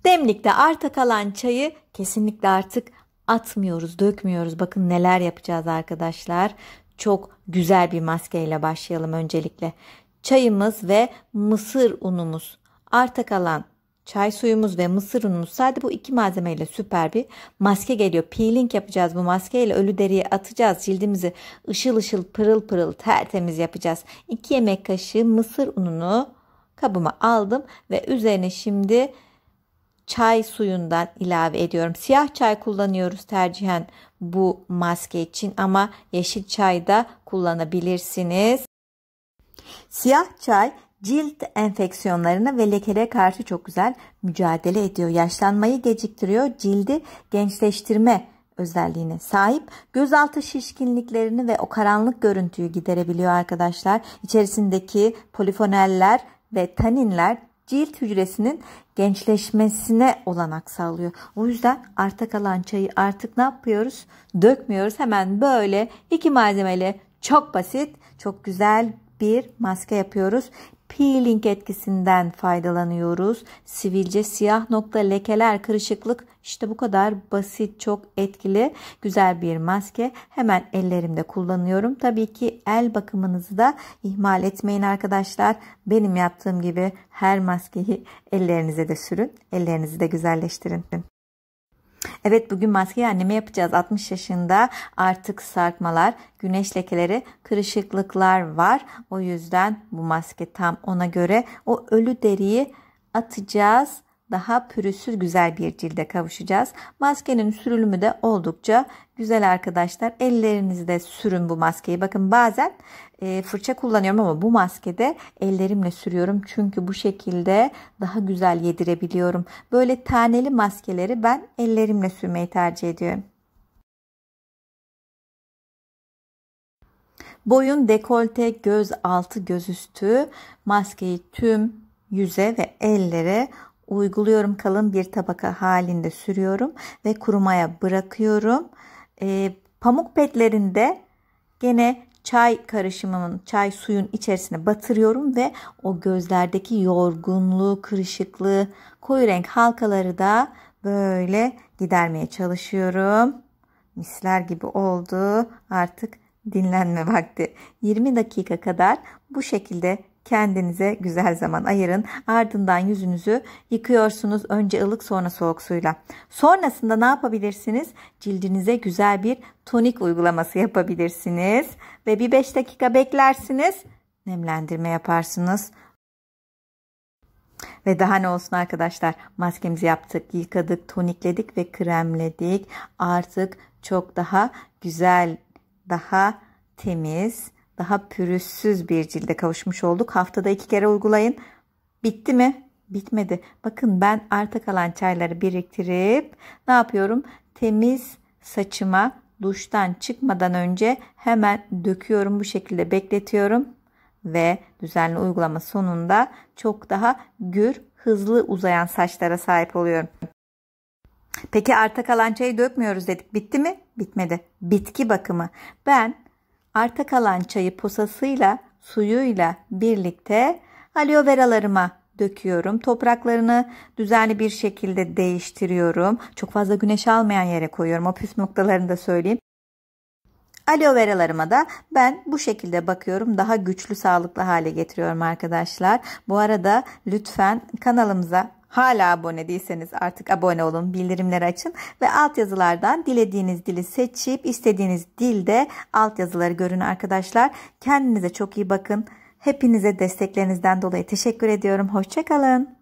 Demlikte arta kalan çayı kesinlikle artık atmıyoruz, dökmüyoruz. Bakın neler yapacağız arkadaşlar. Çok güzel bir maskeyle başlayalım öncelikle. Çayımız ve mısır unumuz, arta kalan çay suyumuz ve mısır unumuz. Sadece bu iki malzemeyle süper bir maske geliyor. Peeling yapacağız bu maskeyle. Ölü deriyi atacağız. Cildimizi ışıl ışıl pırıl pırıl tertemiz yapacağız. 2 yemek kaşığı mısır ununu kabıma aldım ve üzerine şimdi çay suyundan ilave ediyorum. Siyah çay kullanıyoruz tercihen bu maske için ama yeşil çay da kullanabilirsiniz. Siyah çay cilt enfeksiyonlarına ve lekelere karşı çok güzel mücadele ediyor. Yaşlanmayı geciktiriyor. Cildi gençleştirme özelliğine sahip. Gözaltı şişkinliklerini ve o karanlık görüntüyü giderebiliyor arkadaşlar. İçerisindeki polifenoller ve taninler cilt hücresinin gençleşmesine olanak sağlıyor. O yüzden arta kalan çayı artık ne yapıyoruz? Dökmüyoruz. Hemen böyle iki malzemeyle çok basit, çok güzel bir maske yapıyoruz. Peeling etkisinden faydalanıyoruz. Sivilce, siyah nokta, lekeler, kırışıklık, işte bu kadar basit, çok etkili, güzel bir maske. Hemen ellerimde kullanıyorum. Tabii ki el bakımınızı da ihmal etmeyin arkadaşlar. Benim yaptığım gibi her maskeyi ellerinize de sürün. Ellerinizi de güzelleştirin. Evet, bugün maskeyi anneme yapacağız. 60 yaşında, artık sarkmalar, güneş lekeleri, kırışıklıklar var. O yüzden bu maske tam ona göre. O ölü deriyi atacağız. Daha pürüzsüz güzel bir cilde kavuşacağız. Maskenin sürülümü de oldukça güzel arkadaşlar. Ellerinizde sürün bu maskeyi. Bakın bazen fırça kullanıyorum ama bu maskede ellerimle sürüyorum. Çünkü bu şekilde daha güzel yedirebiliyorum. Böyle taneli maskeleri ben ellerimle sürmeyi tercih ediyorum. Boyun, dekolte, göz altı, göz üstü maskeyi tüm yüze ve ellere uyguluyorum. Kalın bir tabaka halinde sürüyorum ve kurumaya bırakıyorum. Pamuk petlerinde gene çay karışımının, çay suyun içerisine batırıyorum ve o gözlerdeki yorgunluğu, kırışıklığı, koyu renk halkaları da böyle gidermeye çalışıyorum. Misler gibi oldu. Artık dinlenme vakti. 20 dakika kadar bu şekilde kendinize güzel zaman ayırın. Ardından yüzünüzü yıkıyorsunuz. Önce ılık, sonra soğuk suyla. Sonrasında ne yapabilirsiniz? Cildinize güzel bir tonik uygulaması yapabilirsiniz. Ve bir 5 dakika beklersiniz. Nemlendirme yaparsınız. Ve daha ne olsun arkadaşlar, maskemizi yaptık, yıkadık, tonikledik ve kremledik. Artık çok daha güzel, daha temiz, daha pürüzsüz bir cilde kavuşmuş olduk. Haftada 2 kere uygulayın. Bitti mi? Bitmedi. Bakın ben arta kalan çayları biriktirip ne yapıyorum? Temiz saçıma duştan çıkmadan önce hemen döküyorum. Bu şekilde bekletiyorum. Ve düzenli uygulama sonunda çok daha gür, hızlı uzayan saçlara sahip oluyorum. Peki arta kalan çayı dökmüyoruz dedik. Bitti mi? Bitmedi. Bitki bakımı. Ben arta kalan çayı posasıyla, suyuyla birlikte aloe veralarıma döküyorum. Topraklarını düzenli bir şekilde değiştiriyorum. Çok fazla güneş almayan yere koyuyorum. O püf noktalarını da söyleyeyim. Aloe veralarıma da ben bu şekilde bakıyorum. Daha güçlü, sağlıklı hale getiriyorum arkadaşlar. Bu arada lütfen kanalımıza hala abone değilseniz artık abone olun. Bildirimleri açın ve altyazılardan dilediğiniz dili seçip istediğiniz dilde altyazıları görün arkadaşlar. Kendinize çok iyi bakın. Hepinize desteklerinizden dolayı teşekkür ediyorum. Hoşça kalın.